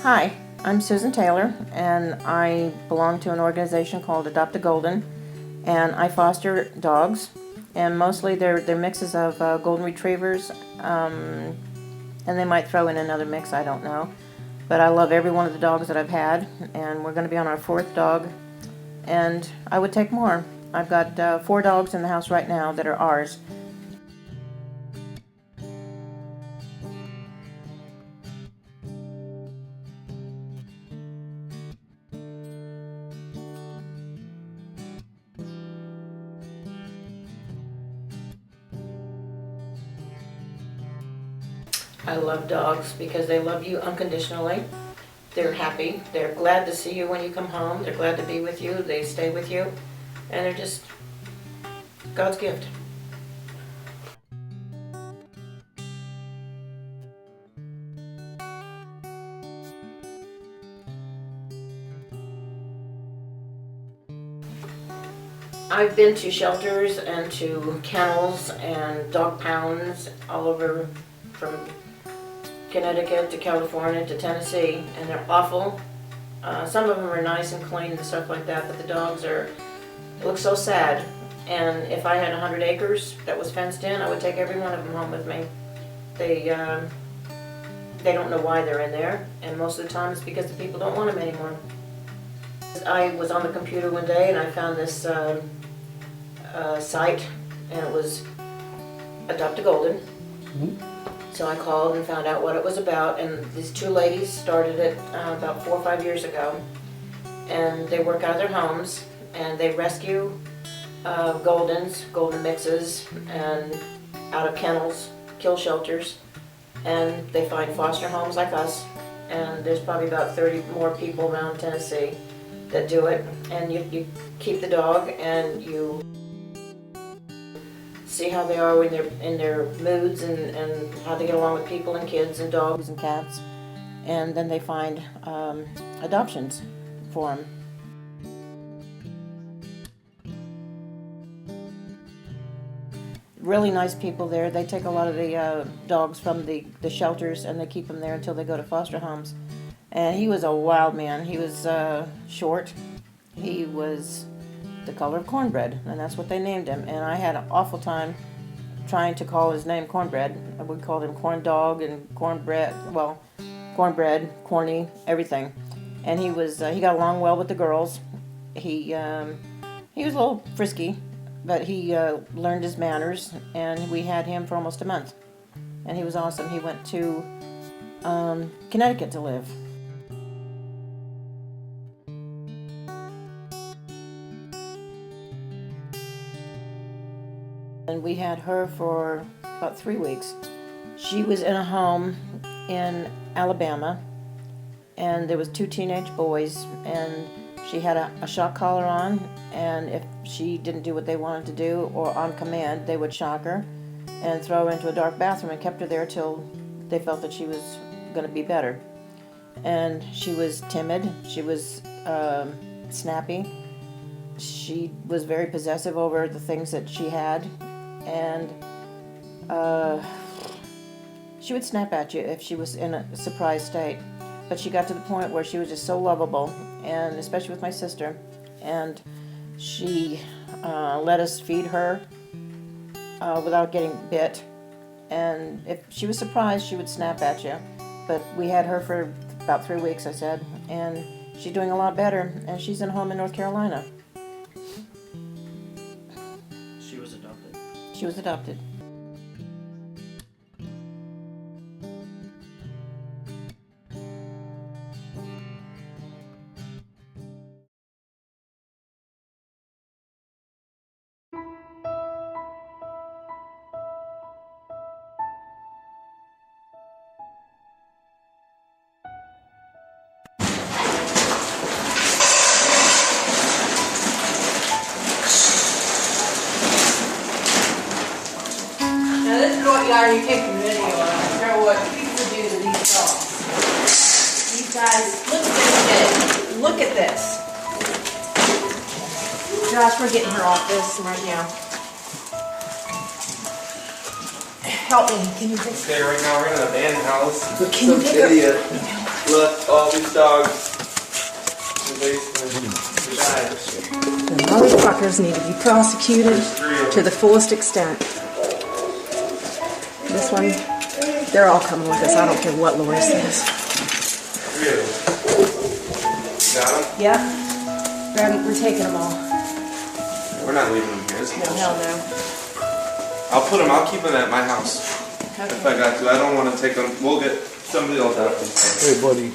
Hi, I'm Susan Taylor, and I belong to an organization called Adopt a Golden, and I foster dogs, and mostly they're mixes of golden retrievers, and they might throw in another mix, I don't know. But I love every one of the dogs that I've had, and we're going to be on our 4th dog, and I would take more. I've got 4 dogs in the house right now that are ours. I love dogs because they love you unconditionally. They're happy. They're glad to see you when you come home. They're glad to be with you. They stay with you. And they're just God's gift. I've been to shelters and to kennels and dog pounds all over from Connecticut to California to Tennessee, and they're awful. Some of them are nice and clean and stuff like that, but the dogs they look so sad. And if I had 100 acres that was fenced in, I would take every one of them home with me. They don't know why they're in there, and most of the time it's because the people don't want them anymore. I was on the computer one day and I found this site, and it was Adopt a Golden. So I called and found out what it was about, and these 2 ladies started it about 4 or 5 years ago, and they work out of their homes, and they rescue golden mixes, and out of kennels, kill shelters, and they find foster homes like us, and there's probably about 30 more people around Tennessee that do it, and you keep the dog and you see how they are when they're in their moods and how they get along with people and kids and dogs and cats, and then they find adoptions for them. Really nice people there. They take a lot of the dogs from the shelters and they keep them there until they go to foster homes. And he was a wild man. He was short. He was the color of cornbread, and that's what they named him. And I had an awful time trying to call his name Cornbread. We called him Corn Dog and Cornbread. Well, Cornbread, Corny, everything. And he got along well with the girls. He was a little frisky, but he learned his manners, and we had him for almost a month. And he was awesome. He went to Connecticut to live. And we had her for about 3 weeks. She was in a home in Alabama, and there was 2 teenage boys, and she had a shock collar on, and if she didn't do what they wanted to do or on command, they would shock her and throw her into a dark bathroom and kept her there till they felt that she was going to be better. And she was timid. She was snappy. She was very possessive over the things that she had, and she would snap at you if she was in a surprised state. But she got to the point where she was just so lovable, and especially with my sister, and she let us feed her without getting bit. And if she was surprised, she would snap at you. But we had her for about 3 weeks, I said, and she's doing a lot better, and she's in a home in North Carolina. She was adopted? She was adopted. Now this is what you already take the video on. I don't know what people do to these dogs. These guys, look at this. Look at this. Josh, we're getting her off this right now. Help me. Can you fix Okay, right now we're in an abandoned house. Can you pick her? Idiot. left all these dogs in the basement. The motherfuckers need to be prosecuted to the fullest extent. This one, they're all coming with us. I don't care what Lori says. 3 of them. Got them? Yep. We're taking them all. We're not leaving them here. This is No, bullshit. hell no. I'll keep them at my house. If I got to. I don't want to take them. We'll get somebody else out there. Hey, buddy.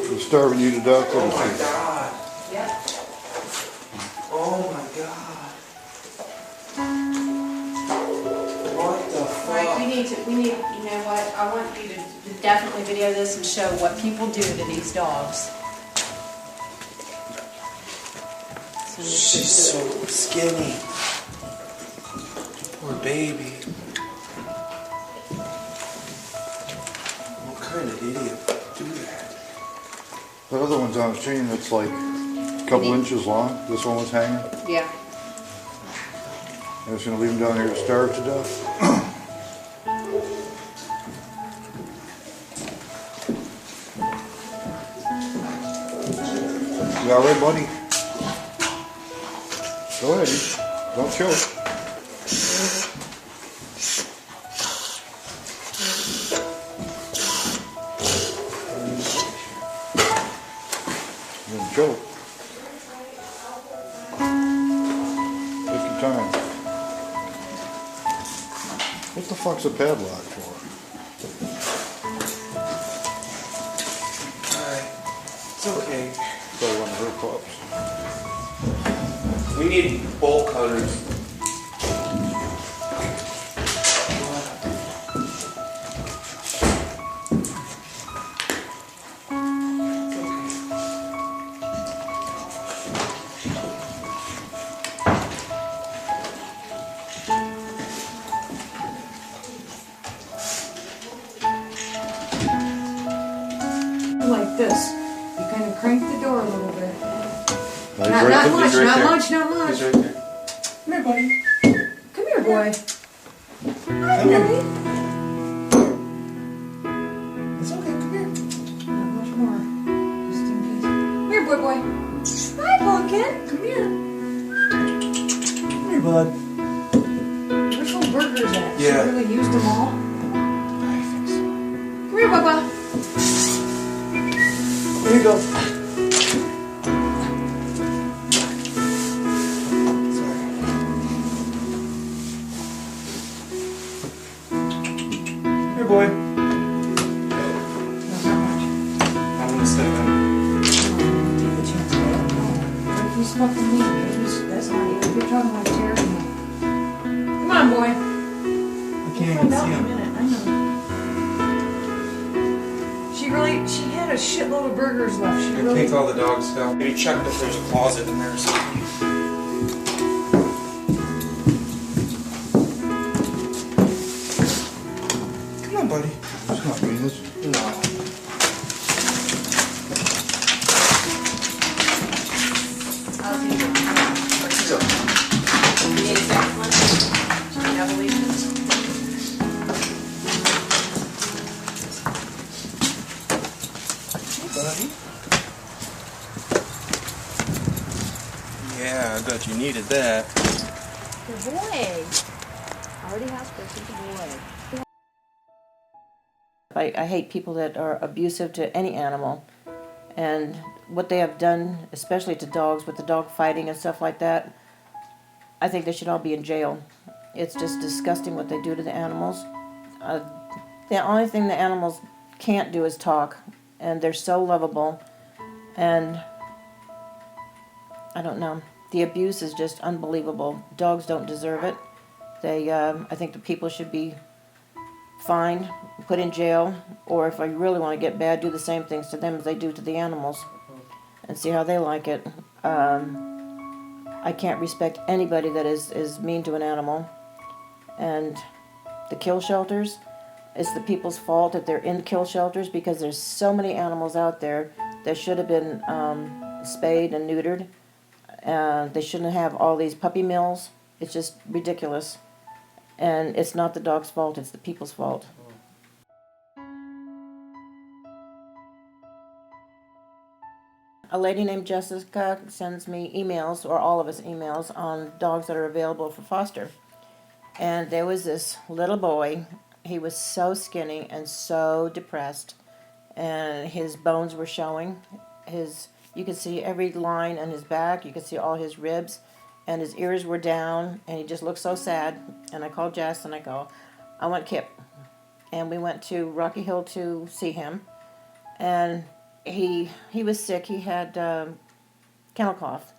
They're starving you to death. Oh my god. Yep. Oh my god. What the Right, fuck? we need, you know what, I want you to definitely video this and show what people do to these dogs. She's so skinny. Poor baby. What kind of idiot would do that? The other one's on a chain that's like a couple inches long. This one was hanging. Yeah. I was gonna leave him down here to starve to death. You all right, buddy? Go ahead. Don't choke. You didn't choke. Take your time. What the fuck's a padlock for? Alright. It's okay. Probably one of her pups. We need bolt cutters. Like this. You kind of crank the door a little bit. He's Not right much, He's right not there. much, not much. He's right there. Come here, buddy. Come here, boy. Hi, buddy. It's okay, come here. Not much more. Just in case. Come here, boy. Hi, Pumpkin. Come here. Come here, bud. Where's those burgers at? Yeah. She really used them all. I think so. Come here, Bubba. Here you go. Here, boy. No, not much. I'm gonna step in. Take the chance to let him know. What if he's fucking me? That's not you. You're talking like Terry. Come on, boy. I can't even see a him. minute. I know. She had a shitload of burgers left. She I really. take all the dog stuff. Maybe check if there's a closet in there or something. Come on, buddy. It's not me, this. No. How's he doing? Go. You need a second one? Evolutions? Buddy. Yeah, I bet you needed that. Good boy. Already hospital, good boy. I hate people that are abusive to any animal. And what they have done, especially to dogs, with the dog fighting and stuff like that, I think they should all be in jail. It's just disgusting what they do to the animals. The only thing the animals can't do is talk. And they're so lovable. And I don't know. The abuse is just unbelievable. Dogs don't deserve it. I think the people should be fined, put in jail, or if I really want to get bad, do the same things to them as they do to the animals, and see how they like it. I can't respect anybody that is mean to an animal. And the kill shelters, it's the people's fault that they're in kill shelters because there's so many animals out there that should have been spayed and neutered. They shouldn't have all these puppy mills. It's just ridiculous. And it's not the dog's fault, it's the people's fault. A lady named Jessica sends me emails, or all of us emails, on dogs that are available for foster. And there was this little boy. He was so skinny and so depressed, and his bones were showing. You could see every line on his back. You could see all his ribs, and his ears were down, and he just looked so sad. And I called Jess, and I go, I want Kip. And we went to Rocky Hill to see him, and he was sick. He had kennel cough,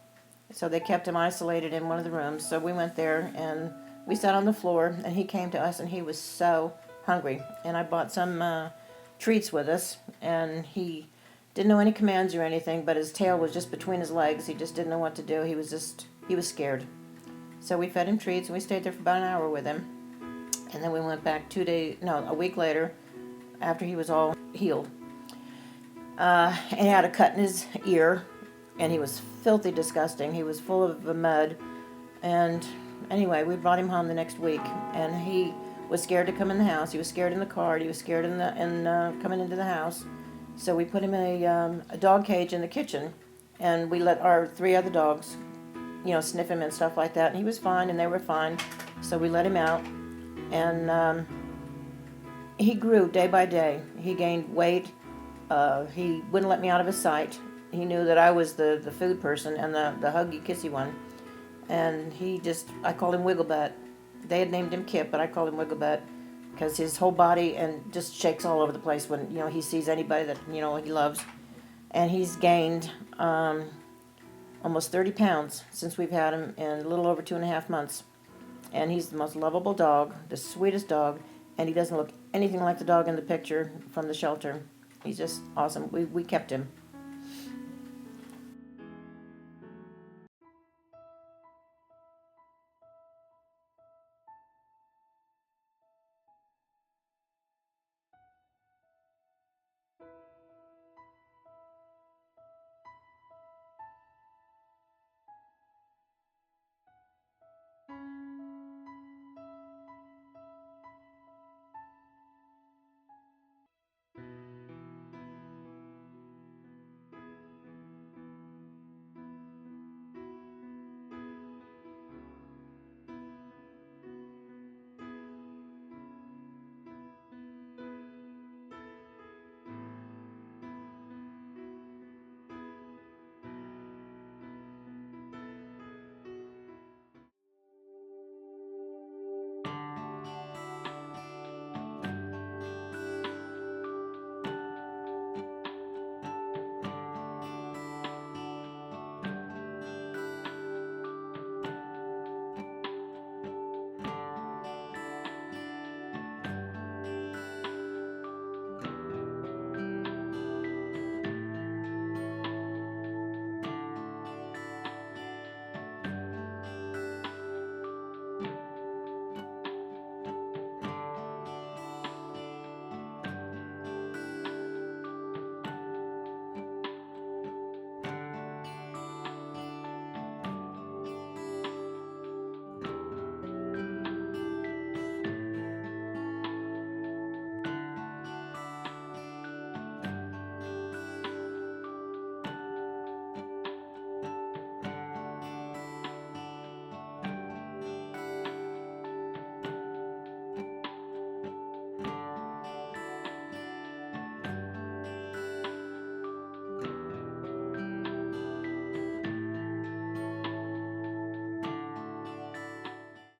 so they kept him isolated in one of the rooms. So we went there, and we sat on the floor, and he came to us, and he was so hungry. And I bought some treats with us, and he didn't know any commands or anything, but his tail was just between his legs. He just didn't know what to do. He was scared. So we fed him treats, and we stayed there for about an hour with him. And then we went back a week later, after he was all healed. And he had a cut in his ear, and he was filthy disgusting. He was full of mud. And anyway, we brought him home the next week, and he was scared to come in the house. He was scared in the car. He was scared in coming into the house. So we put him in a dog cage in the kitchen, and we let our 3 other dogs, sniff him and stuff like that. And he was fine, and they were fine. So we let him out, and he grew day by day. He gained weight. He wouldn't let me out of his sight. He knew that I was the food person and the huggy kissy one. And I called him Wigglebutt. They had named him Kip, but I called him Wigglebutt because his whole body and just shakes all over the place when, he sees anybody that, he loves. And he's gained almost 30 pounds since we've had him in a little over 2.5 months. And he's the most lovable dog, the sweetest dog, and he doesn't look anything like the dog in the picture from the shelter. He's just awesome. We kept him.